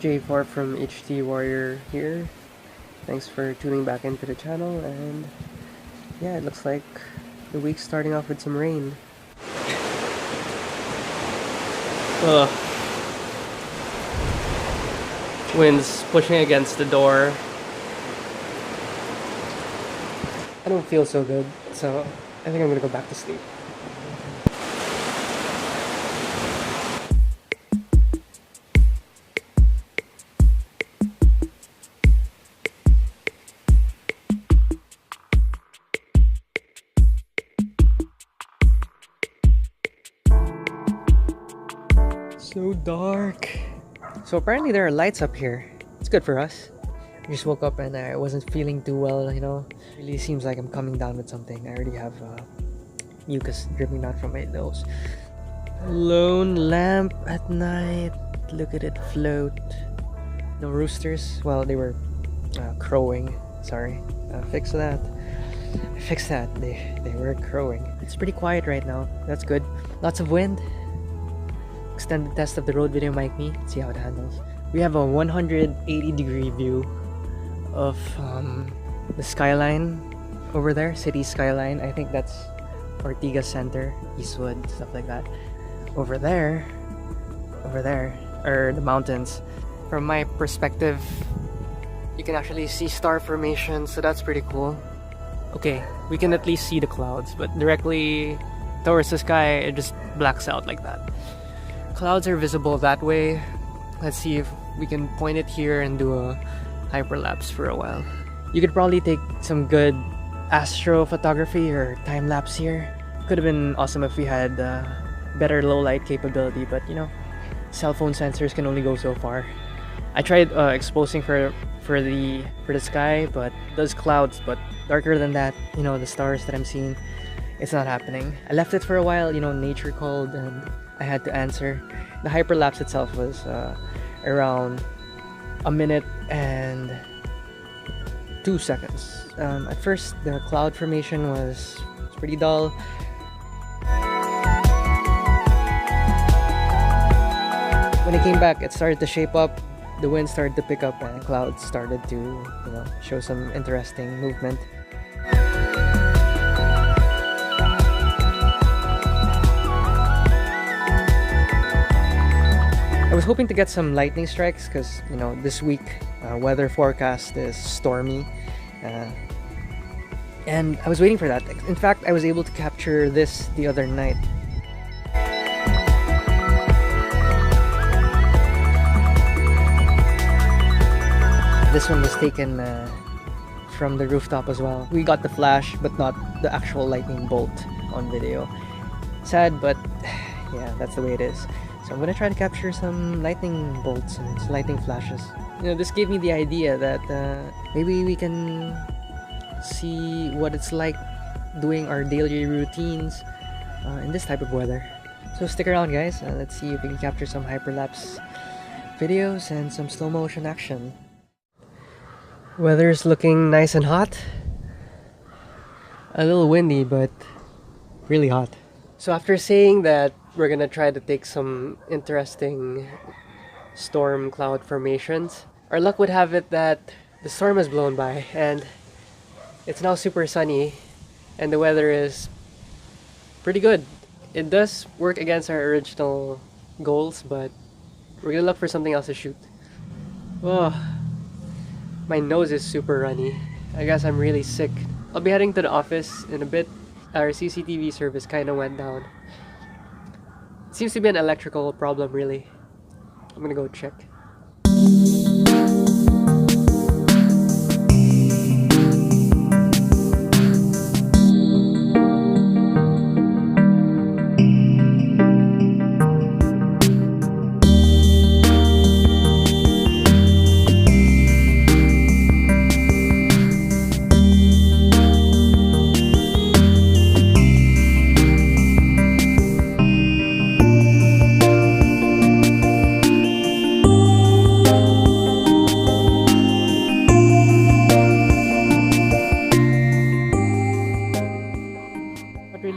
J4 from htwarrior here. Thanks for tuning back into the channel, and yeah, it looks like the week's starting off with some rain. Ugh. Wind's pushing against the door. I don't feel so good, so I think I'm gonna go back to sleep. So dark. So apparently there are lights up here. It's good for us. I just woke up and I wasn't feeling too well, you know. Really seems like I'm coming down with something. I already have mucus dripping down from my nose. Lone lamp at night. Look at it float. No roosters. Well, they were crowing. Sorry. Fix that. Fix that. They were crowing. It's pretty quiet right now. That's good. Lots of wind. Extended test of the Rode Video Mic Me. Let's see how it handles. We have a 180-degree view of the skyline over there, city skyline. I think that's Ortigas Center, Eastwood, stuff like that. Over there are the mountains. From my perspective, you can actually see star formation, so that's pretty cool. Okay, we can at least see the clouds, but directly towards the sky, it just blacks out like that. Clouds are visible that way. Let's see if we can point it here and do a hyperlapse for a while. You could probably take some good astrophotography or time-lapse here. Could have been awesome if we had better low-light capability, but you know, cell phone sensors can only go so far. I tried exposing for the sky, but those clouds, but darker than that, you know, the stars that I'm seeing, it's not happening. I left it for a while, you know, nature called, and I had to answer. The hyperlapse itself was around a minute and 2 seconds. At first, the cloud formation was pretty dull. When it came back, it started to shape up. The wind started to pick up, and clouds started to, you know, show some interesting movement. I was hoping to get some lightning strikes because, you know, this week weather forecast is stormy, and I was waiting for that. In fact, I was able to capture this the other night. This one was taken from the rooftop as well. We got the flash, but not the actual lightning bolt on video. Sad, but yeah, that's the way it is. So I'm gonna try to capture some lightning bolts and some lightning flashes. You know, this gave me the idea that maybe we can see what it's like doing our daily routines in this type of weather. So stick around, guys. Let's see if we can capture some hyperlapse videos and some slow motion action. Weather's looking nice and hot. A little windy, but really hot. So after saying that we're gonna try to take some interesting storm cloud formations, our luck would have it that the storm has blown by and it's now super sunny and the weather is pretty good. It does work against our original goals, but we're gonna look for something else to shoot. Oh, my nose is super runny. I guess I'm really sick. I'll be heading to the office in a bit. Our CCTV service kind of went down. Seems to be an electrical problem, really. I'm gonna go check.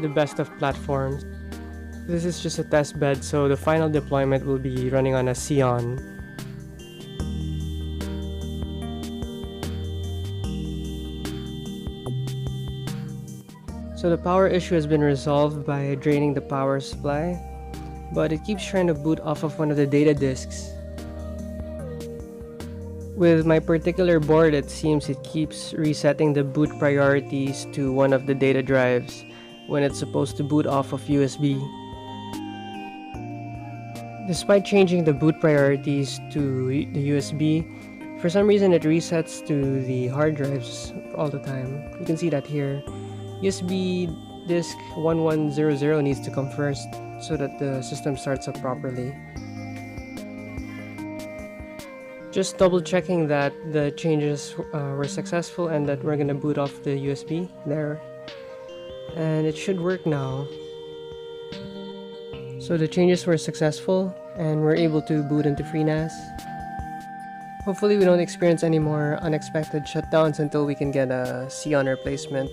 The best of platforms. This is just a test bed, so the final deployment will be running on a Xeon So the power issue has been resolved by draining the power supply, but it keeps trying to boot off of one of the data disks. With my particular board, it seems it keeps resetting the boot priorities to one of the data drives when it's supposed to boot off of USB. Despite changing the boot priorities to the USB, for some reason it resets to the hard drives all the time. You can see that here. USB disk 1100 needs to come first so that the system starts up properly. Just double checking that the changes were successful and that we're gonna boot off the USB there. And it should work now. So the changes were successful and we're able to boot into FreeNAS. Hopefully we don't experience any more unexpected shutdowns until we can get a Xeon replacement.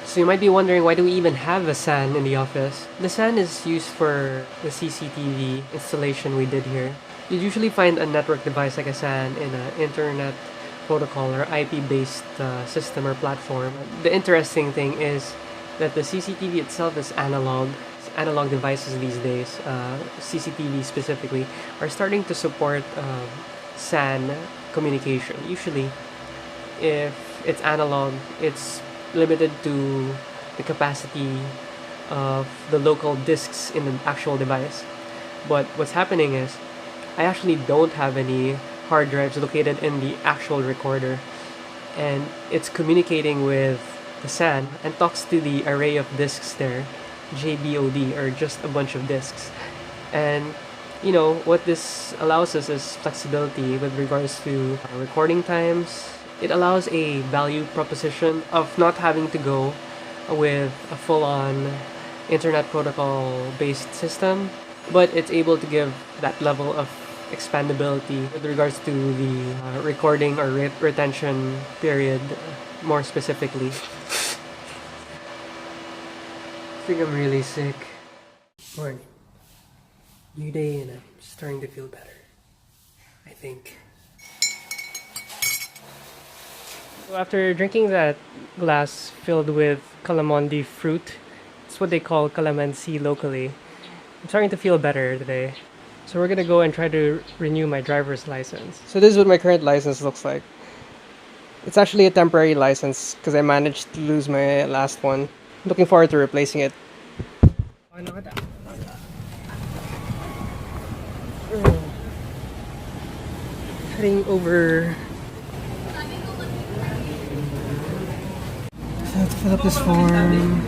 So you might be wondering, why do we even have a SAN in the office? The SAN is used for the CCTV installation we did here. You'd usually find a network device like a SAN in an internet protocol or IP-based system or platform. The interesting thing is that the CCTV itself is analog. Analog devices these days, CCTV specifically, are starting to support SAN communication. Usually, if it's analog, it's limited to the capacity of the local disks in the actual device. But what's happening is I actually don't have any hard drives located in the actual recorder, and it's communicating with the SAN and talks to the array of disks there, JBOD, or just a bunch of disks. And you know what this allows us is flexibility with regards to recording times. It allows a value proposition of not having to go with a full-on internet protocol based system, but it's able to give that level of expandability with regards to the recording or retention period more specifically. I think I'm really sick. Morning. New day and I'm starting to feel better, I think. So after drinking that glass filled with calamansi fruit, it's what they call calamansi locally, I'm starting to feel better today. So we're gonna go and try to renew my driver's license. So this is what my current license looks like. It's actually a temporary license because I managed to lose my last one. Looking forward to replacing it. Heading over. I have to fill up this form.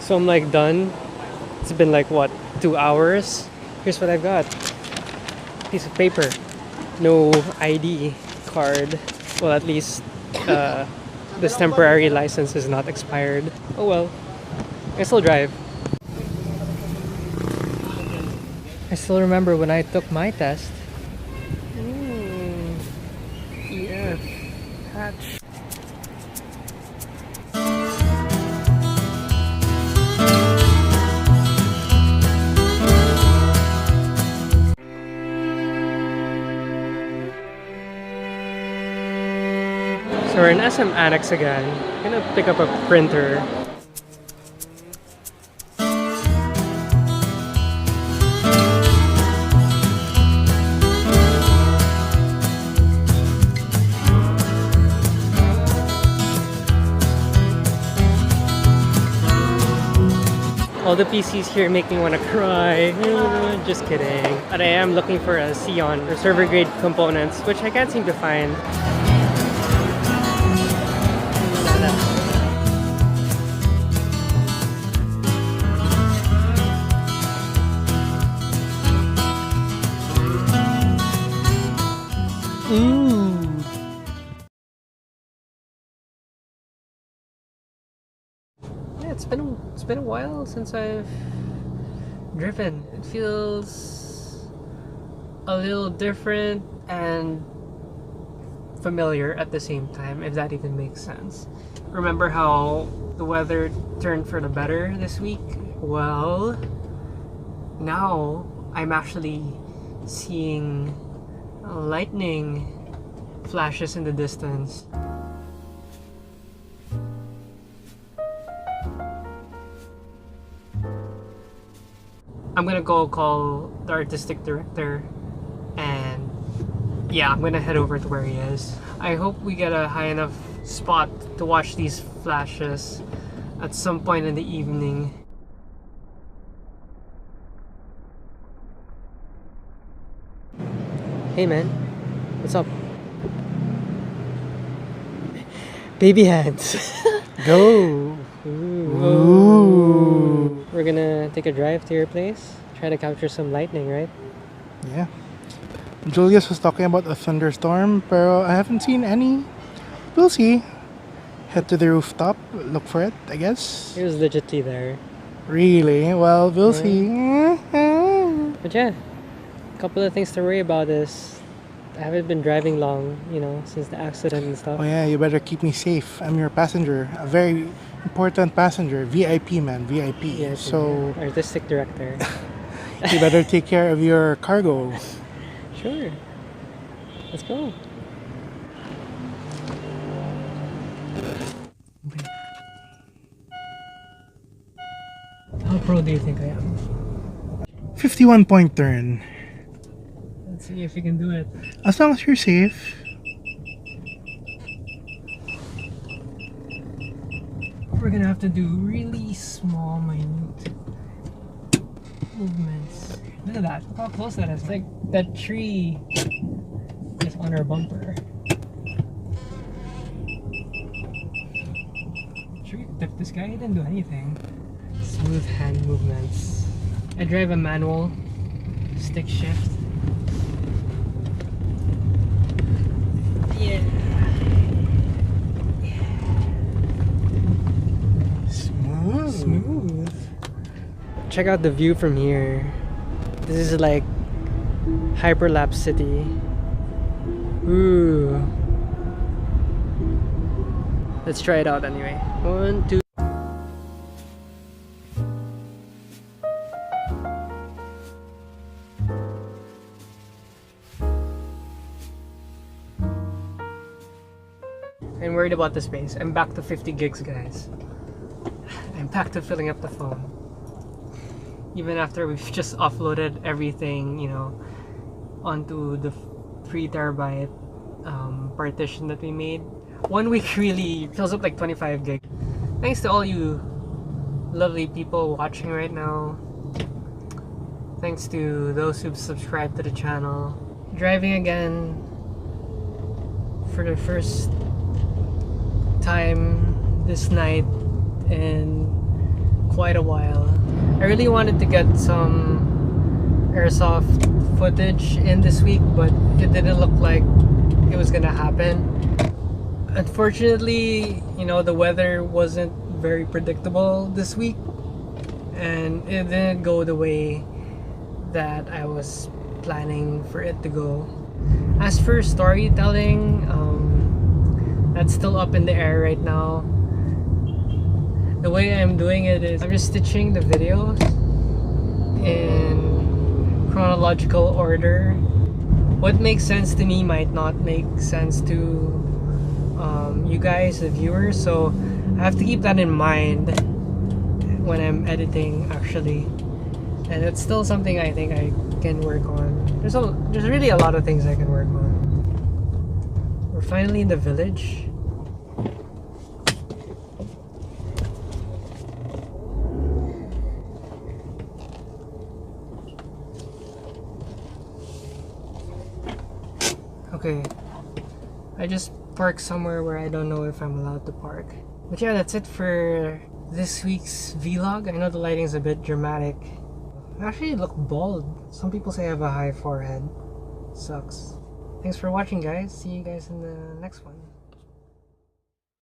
So I'm like done. It's been like what, 2 hours? Here's what I've got. Piece of paper. No ID card. Well, at least this temporary license is not expired. Oh well, I still drive. I still remember when I took my test. EF hatch. So we're in SM Annex again. I'm gonna pick up a printer. All the PCs here make me want to cry. Just kidding. But I am looking for a Xeon or server grade components, which I can't seem to find. Smooth. Yeah, it's been a while since I've driven. It feels a little different and familiar at the same time, if that even makes sense. Remember how the weather turned for the better this week? Well, now I'm actually seeing lightning flashes in the distance. I'm gonna go call the artistic director, and yeah, I'm gonna head over to where he is. I hope we get a high enough spot to watch these flashes at some point in the evening. Hey man, what's up? Baby hands. Go. Ooh. We're gonna take a drive to your place, try to capture some lightning, right? Yeah. Julius was talking about a thunderstorm, pero I haven't seen any. We'll see. Head to the rooftop, look for it, I guess. It was legitly there. Really? Well, we'll Right. see. But yeah, a couple of things to worry about is I haven't been driving long, since the accident and stuff. Oh yeah, you better keep me safe. I'm your passenger, a very important passenger, VIP man, VIP. Yeah, So artistic director. you better take care of your cargo. Sure. Let's go. How pro do you think I am? 51-point turn. Let's see if you can do it. As long as you're safe. We're gonna have to do really small, minute movements. Look at that. Look how close that is. It's like that tree is on our bumper. Should we tip this guy? He didn't do anything. Smooth hand movements. I drive a manual stick shift. Yeah. Smooth. Check out the view from here. This is like hyperlapse city. Ooh. Let's try it out anyway. 1, 2. I'm worried about the space. I'm back to 50 gigs, guys. I'm back to filling up the phone. Even after we've just offloaded everything, onto the 3 terabyte partition that we made. 1 week really fills up like 25 gig. Thanks to all you lovely people watching right now. Thanks to those who've subscribed to the channel. Driving again for the first time this night in quite a while. I really wanted to get some airsoft footage in this week, but it didn't look like it was gonna happen. Unfortunately, the weather wasn't very predictable this week, and it didn't go the way that I was planning for it to go. As for storytelling, that's still up in the air right now. The way I'm doing it is I'm just stitching the videos in chronological order. What makes sense to me might not make sense to you guys, the viewers, so I have to keep that in mind when I'm editing, actually. And it's still something I think I can work on. There's really a lot of things I can work on. We're finally in the village. Okay, I just parked somewhere where I don't know if I'm allowed to park. But yeah, that's it for this week's vlog. I know the lighting's a bit dramatic. I actually look bald. Some people say I have a high forehead. Sucks. Thanks for watching, guys. See you guys in the next one.